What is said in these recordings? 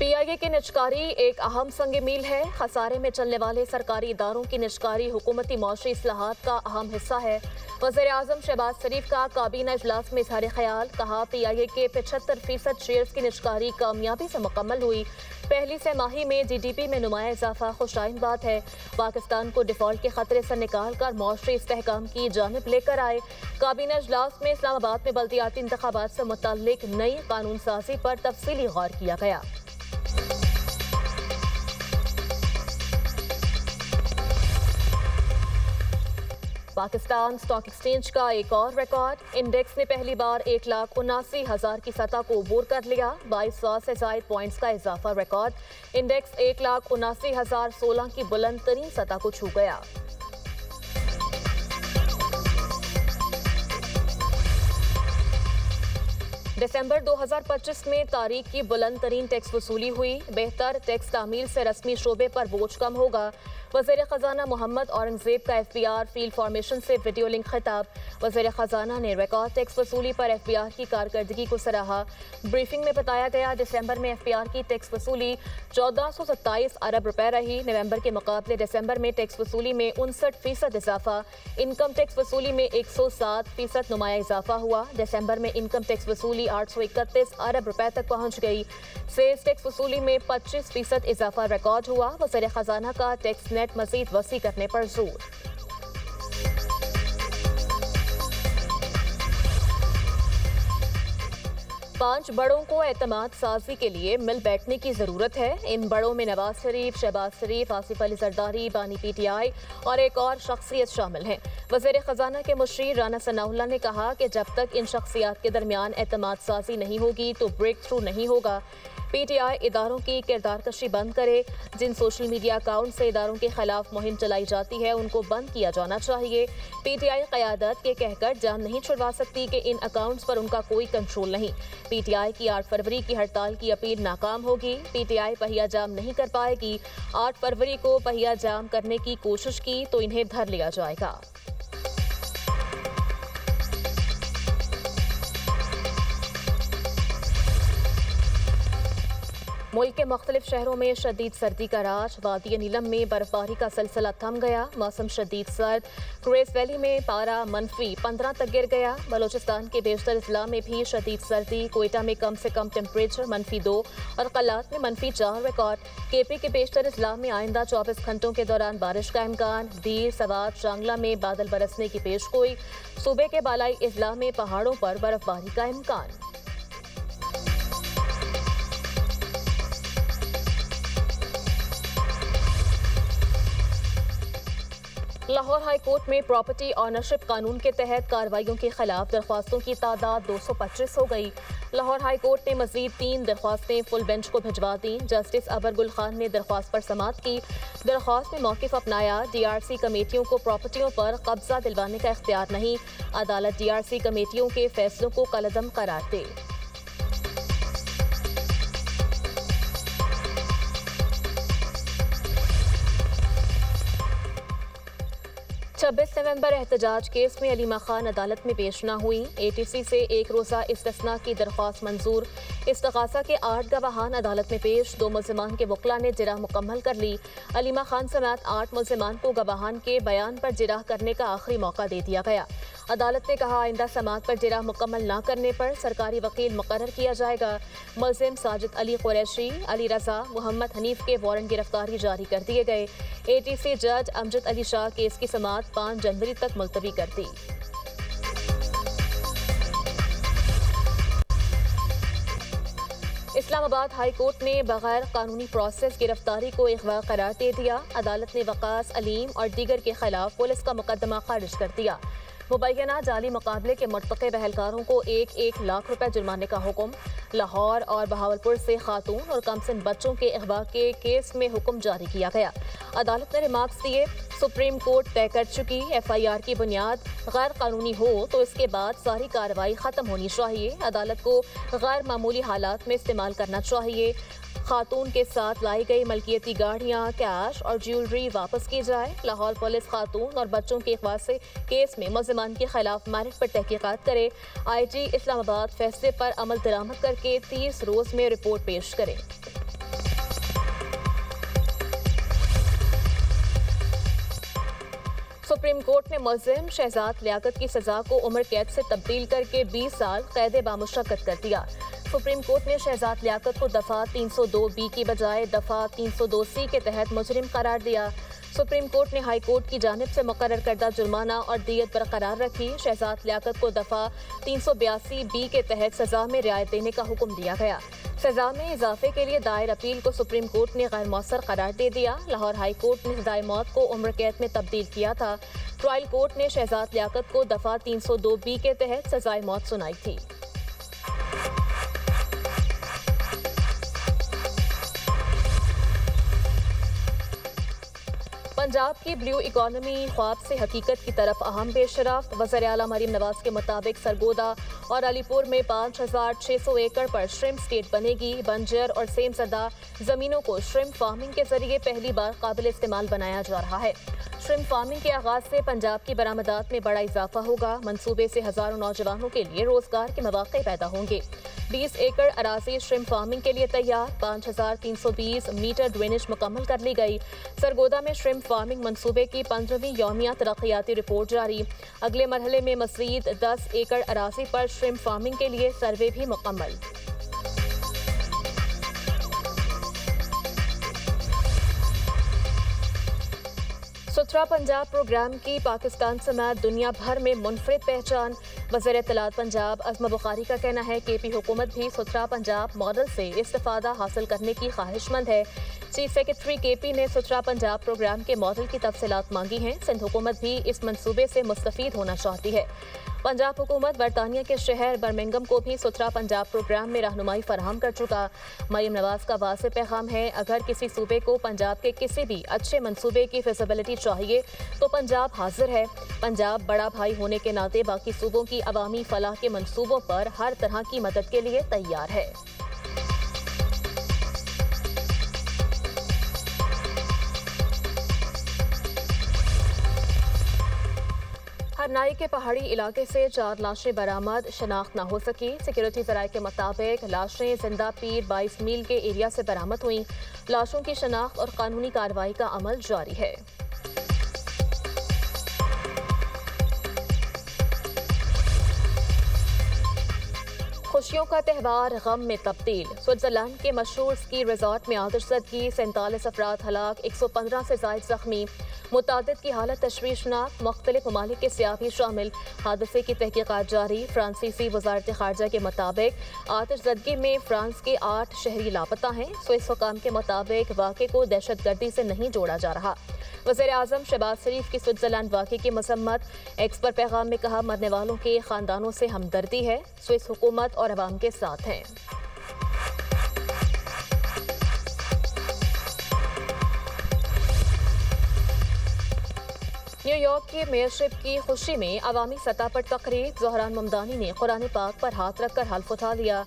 PIA की निजकारी एक अहम संग मील है। खसारे में चलने वाले सरकारी इदारों की निजकारी हुकूमती मौशी इस्लाहात का अहम हिस्सा है। वज़ीर-ए-आज़म शहबाज शरीफ का काबीना इजलास में इज़हार ख्याल। कहा, पीआईए के 75% शेयर्स की निजकारी कामयाबी से मुकम्मल हुई। पहली सेमाही में जीडीपी में नुमाया इजाफा खुशाइन बात है। पाकिस्तान को डिफॉल्ट के खतरे से निकाल कर मौशरी इस्तेहकाम की जानिब लेकर आए। काबीना इजलास में इस्लामाबाद में बल्दियाती इंतखाबात से मुताल्लिक नई कानून साजी पर तफसीली गौर किया गया। पाकिस्तान स्टॉक एक्सचेंज का एक और रिकॉर्ड। इंडेक्स ने पहली बार 1,79,000 की सतह को अबूर कर लिया। 2200 से ज़ायद पॉइंट्स का इजाफा रिकॉर्ड। इंडेक्स 1,79,016 की बुलंद तरीन सतह को छू गया। दिसंबर 2025 में तारीख की बुलंद तरीन टैक्स वसूली हुई। बेहतर टैक्स तामील से रस्मी शोबे पर बोझ कम होगा। वज़ीर ख़जाना मोहम्मद औरंगज़ेब का एफबीआर फील्ड फॉर्मेशन से वीडियो लिंक खिताब। वज़ीर ख़जाना ने रिकॉर्ड टैक्स वसूली पर एफबीआर की कारकर्दगी को सराहा। ब्रीफिंग में बताया गया, दिसंबर में एफबीआर की टैक्स वसूली 1427 अरब रुपए रही। नवंबर के मुकाबले दिसंबर में टैक्स वसूली में 59% इजाफा। इनकम टैक्स वसूली में 107% नुमाया इजाफा हुआ। दिसंबर में इनकम टैक्स वसूली 831 अरब रुपए तक पहुंच गई। सेल्स टैक्स वसूली में 25% इजाफा रिकॉर्ड हुआ। वज़ीर ख़जाना का टैक्स नेट मजीद वसी करने पर जोर। पांच बड़ों को एतमाद साजी के लिए मिल बैठने की जरूरत है। इन बड़ों में नवाज शरीफ, शहबाज शरीफ, आसिफ अली जरदारी, बानी पीटीआई और एक और शख्सियत शामिल हैं। वज़ीर ख़जाना के मुशीर राना सनाउल्लाह ने कहा कि जब तक इन शख्सियात के दरमियान एतमाद साजी नहीं होगी तो ब्रेक थ्रू नहीं होगा। पीटीआई इदारों की किरदार कशी बंद करे। जिन सोशल मीडिया अकाउंट से इदारों के खिलाफ मुहिम चलाई जाती है उनको बंद किया जाना चाहिए। पीटीआई क़यादत के कहकर जान नहीं छुड़वा सकती कि इन अकाउंट्स पर उनका कोई कंट्रोल नहीं। पीटीआई की 8 फरवरी की हड़ताल की अपील नाकाम होगी। पीटीआई पहिया जाम नहीं कर पाएगी। 8 फरवरी को पहिया जाम करने की कोशिश की तो इन्हें धर लिया जाएगा। मुल्क के मुख्तलिफ शहरों में शदीद सर्दी का राज। वादी नीलम में बर्फबारी का सिलसिला थम गया। मौसम शदीद सर्द। ग्रेस वैली में पारा -15 तक गिर गया। बलोचिस्तान के बेशतर अजला में भी शदीद सर्दी। कोयटा में कम से कम टेम्परेचर -2 और कलात में -4 रिकॉर्ड। केपी के बेशतर अजला में आइंदा 24 घंटों के दौरान बारिश का इम्कान। दीर, सवात, शांगला में बादल बरसने की पेशगोई। सूबे के बालाई अजला में पहाड़ों पर बर्फबारी का इम्कान। लाहौर हाई कोर्ट में प्रॉपर्टी ऑनरशिप कानून के तहत कार्रवाइयों के खिलाफ दरख्वास्तों की तादाद 225 हो गई। लाहौर हाई कोर्ट ने मजीद 3 दरख्वास्तें फुल बेंच को भिजवा दी। जस्टिस अबर गुल खान ने दरख्वास्त पर समाअत की। दरख्वास्त में मौक़िफ़ अपनाया, डीआरसी कमेटियों को प्रॉपर्टियों पर कब्जा दिलवाने का इख्तियार नहीं। अदालत डीआरसी कमेटियों के फैसलों को कलअदम करार दे। 26 नवंबर एहतजाज केस में अलीमा खान अदालत में पेश न हुई। एटीसी से एक रोज़ा इस्तिस्ना की दरख्वास्त मंजूर। इस्तग़ासा के 8 गवाहान अदालत में पेश। 2 मुल्ज़िमान के वकला ने जिरह मुकम्मल कर ली। अलीमा खान समेत 8 मुल्ज़िमान को गवाहान के बयान पर जिरह करने का आखिरी मौका दे दिया गया। अदालत ने कहा, आइंदा समाअत पर जिरह मुकम्मल न करने पर सरकारी वकील मुकर्रर किया जाएगा। मुल्ज़िम साजिद अली कुरैशी, अली रज़ा, मोहम्मद हनीफ के वारंट गिरफ्तारी जारी कर दिए गए। एटीसी जज अमजद अली शाह केस की समाअत 5 जनवरी तक मुलतवी कर दी। इस्लामाबाद हाई कोर्ट ने बगैर कानूनी प्रोसेस गिरफ्तारी को अगवा करार दे दिया। अदालत ने वकास, अलीम और दीगर के खिलाफ पुलिस का मुकदमा खारिज कर दिया। मुबैना जाली मुकाबले के मुर्तकिब अहलकारों को 1-1 लाख रुपए जुर्माने का हुक्म। लाहौर और बहावलपुर से खातून और कमसिन बच्चों के अगवा के केस में हुक्म जारी किया गया। अदालत ने रिमार्क्स दिए, सुप्रीम कोर्ट तय कर चुकी एफआईआर की बुनियाद गैर कानूनी हो तो इसके बाद सारी कार्रवाई खत्म होनी चाहिए। अदालत को गैर मामूली हालात में इस्तेमाल करना चाहिए। खातून के साथ लाई गई मलकियती गाड़ियाँ, कैश और ज्वेलरी वापस की जाए। लाहौर पुलिस खातून और बच्चों के अगवा से केस में मुल्ज़िमान के खिलाफ मेरिट पर तहकीकात करे। आईजी इस्लामाबाद फैसले पर अमल दरामद करके 30 रोज़ में रिपोर्ट पेश करे। सुप्रीम कोर्ट ने मुलजिम शहजाद लियाकत की सजा को उम्र कैद से तब्दील करके 20 साल कैद बामुशक्कत कर दिया। सुप्रीम कोर्ट ने शहजाद लियाकत को दफा 302B की बजाय दफा 302C के तहत मुजरिम करार दिया। सुप्रीम कोर्ट ने हाई कोर्ट की जानिब से मुकर्रर करदा जुर्माना और दियत बरकरार रखी। शहजाद लियाकत को दफा 382B के तहत सजा में रियायत देने का हुक्म दिया गया। सजा में इजाफे के लिए दायर अपील को सुप्रीम कोर्ट ने गैर मौसर करार दे दिया। लाहौर हाई कोर्ट ने सजाए मौत को उम्र कैद में तब्दील किया था। ट्रायल कोर्ट ने शहजाद लियाकत को दफा 302B के तहत सजाए मौत सुनाई थी। पंजाब की ब्लू इकॉनमी ख्वाब से हकीकत की तरफ अहम पेशरफ्त। वज़ीर आला मरीम नवाज के मुताबिक सरगोदा और अलीपुर में 5600 एकड़ पर श्रिम्प स्टेट बनेगी। बंजर और सेम सदा जमीनों को श्रिम्प फार्मिंग के जरिए पहली बार काबिल इस्तेमाल बनाया जा रहा है। श्रिम्प फार्मिंग के आगाज से पंजाब की बरामदात में बड़ा इजाफा होगा। मंसूबे से हजारों नौजवानों के लिए रोजगार के मौके पैदा होंगे। 20 एकड़ अराजी श्रिम्प फार्मिंग के लिए तैयार। 5320 मीटर ड्रेनेज मुकम्मल कर ली गई। सरगोदा में श्रिम्प फार्मिंग मंसूबे की 15वीं यौमिया तरक्याती रिपोर्ट जारी। अगले मरहले में मज़ीद 10 एकड़ अराजी पर श्रिम्प फार्मिंग के लिए सर्वे भी मुकम्मल। सुथरा पंजाब प्रोग्राम की पाकिस्तान समेत दुनिया भर में मुनफरिद पहचान। वज़ीर इत्तलात पंजाब अज़मा बुखारी का कहना है कि केपी हुकूमत भी सुथरा पंजाब मॉडल से इस्तिफादा हासिल करने की ख्वाहिशमंद है। चीफ सेक्रेटरी केपी ने सुथरा पंजाब प्रोग्राम के मॉडल की तफसीलात मांगी हैं। सिंध हुकूमत भी इस मंसूबे से मुस्तफीद होना चाहती है। पंजाब हुकूमत बरतानिया के शहर बर्मिंघम को भी सुथरा पंजाब प्रोग्राम में रहनुमाई फराहम कर चुका। मरीम नवाज का वाज़ेह पैगाम है, अगर किसी सूबे को पंजाब के किसी भी अच्छे मंसूबे की फिजिबिलिटी चाहिए तो पंजाब हाजिर है। पंजाब बड़ा भाई होने के नाते बाकी सूबों की अवामी फलाह के मंसूबों पर हर तरह की मदद के लिए तैयार है। हरनाई के पहाड़ी इलाके से 4 लाशें बरामद, शनाख्त न हो सकी। सिक्योरिटी ज़राए के मुताबिक लाशें जिंदा पीर 22 मील के एरिया से बरामद हुई। लाशों की शनाख्त और कानूनी कार्रवाई का अमल जारी है। खुशियों का त्यौहार गम में तब्दील। स्विट्जरलैंड के मशहूर स्की रिजॉर्ट में आतिशज़दगी, 47 अफराद हलाक, 115 से ज़ायद जख्मी। मुतादिद की हालत तशवीशनाक, मुख्तलिफ ममालिक के सियाह भी शामिल। हादसे की तहकीकात जारी। फ्रांसीसी वज़ारत ख़ारजा के मुताबिक आतिशज़दगी में फ्रांस के 8 शहरी लापता हैं। स्विस हुकाम के मुताबिक वाक़े को दहशतगर्दी से नहीं जोड़ा जा रहा। वज़ीर आज़म शहबाज शरीफ की स्विट्जरलैंड वाक़े की मसम्मत। एक्स पर पैगाम में कहा, मरने वालों के ख़ानदानों से हमदर्दी है, स्विस हुकूमत और अवाम के साथ हैं। न्यूयॉर्क की मेयरशिप की खुशी में अवामी सतह पर तकरीब। ज़हरान ममदानी ने कुरान पाक पर हाथ रखकर हल्फ उठा लिया।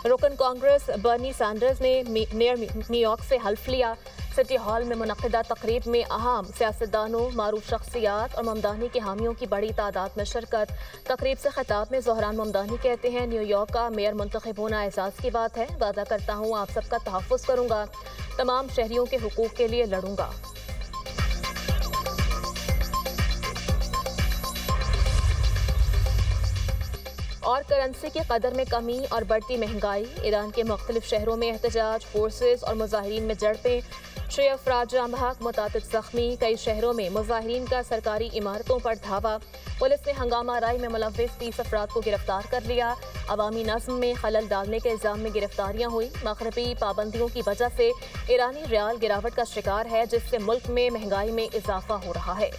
रुकन कांग्रेस बर्नी सैंडर्स ने मेयर न्यूयॉर्क से हल्फ लिया। सिटी हॉल में मुनक़िदा तकरीब में अहम सियासतदानों, मारूफ शख्सियात और ममदानी के हामियों की बड़ी तादाद में शिरकत। तकरीब से खिताब में ज़हरान ममदानी कहते हैं, न्यूयॉर्क का मेयर मुंतखब होना एहसास की बात है। वादा करता हूँ आप सबका तहफ़्फ़ुज़ करूँगा, तमाम शहरियों के हुकूक के लिए लड़ूंगा। और करेंसी की कदर में कमी और बढ़ती महंगाई। ईरान के मुख्तलिफ शहरों में एहतजाज, फोर्सेस और मुजाहिरीन में झड़पें। 6 अफराद जाँ बहक, मुतादिद जख्मी। कई शहरों में मुजाहिरीन का सरकारी इमारतों पर धावा। पुलिस ने हंगामा आराई में मुलव्विस 30 अफराद को गिरफ्तार कर लिया। अवामी नज़्म में खलल डालने के इल्ज़ाम में गिरफ्तारियाँ हुई। मग़रबी पाबंदियों की वजह से ईरानी रियाल गिरावट का शिकार है, जिससे मुल्क में महंगाई में इजाफा हो रहा है।